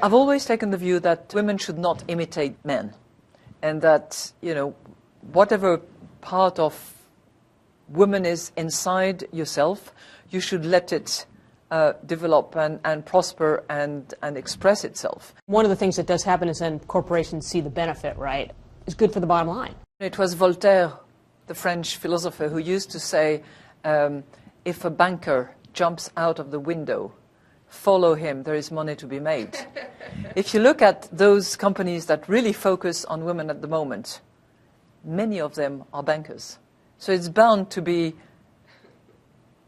I've always taken the view that women should not imitate men, and that, whatever part of woman is inside yourself, you should let it develop and prosper and express itself. One of the things that does happen is then corporations see the benefit, right? It's good for the bottom line. It was Voltaire, the French philosopher, who used to say, if a banker jumps out of the window, follow him, there is money to be made. If you look at those companies that really focus on women at the moment, many of them are bankers. So it's bound to be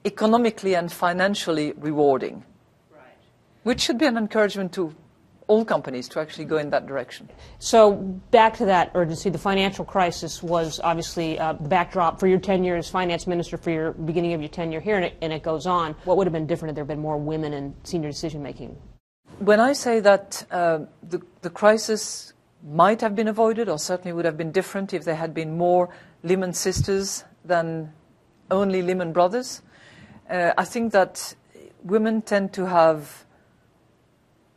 economically and financially rewarding, which should be an encouragement to all companies to actually go in that direction. So back to that urgency, the financial crisis was obviously the backdrop for your tenure as finance minister, for your beginning of your tenure here, and it goes on. What would have been different if there had been more women in senior decision-making? When I say that the crisis might have been avoided, or certainly would have been different if there had been more Lehman sisters than only Lehman brothers, I think that women tend to have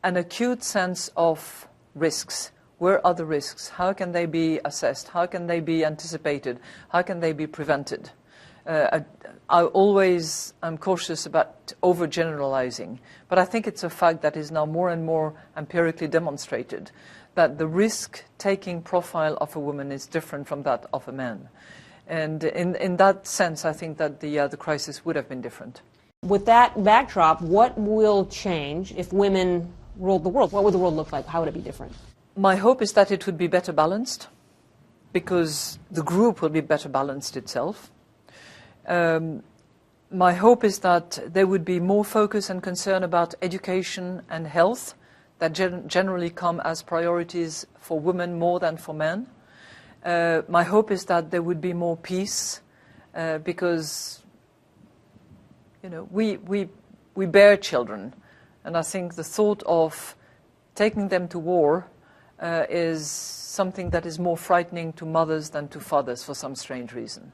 an acute sense of risks. Where are the risks? How can they be assessed? How can they be anticipated? How can they be prevented? I always am cautious about overgeneralizing, but I think it's a fact that is now more and more empirically demonstrated, that the risk-taking profile of a woman is different from that of a man. And in that sense, I think that the crisis would have been different. With that backdrop, what will change if women ruled the world? What would the world look like? How would it be different? My hope is that it would be better balanced, because the group will be better balanced itself. My hope is that there would be more focus and concern about education and health that generally come as priorities for women more than for men. My hope is that there would be more peace, because we bear children, and I think the thought of taking them to war is something that is more frightening to mothers than to fathers for some strange reason.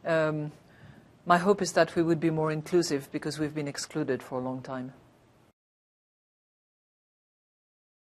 My hope is that we would be more inclusive, because we've been excluded for a long time.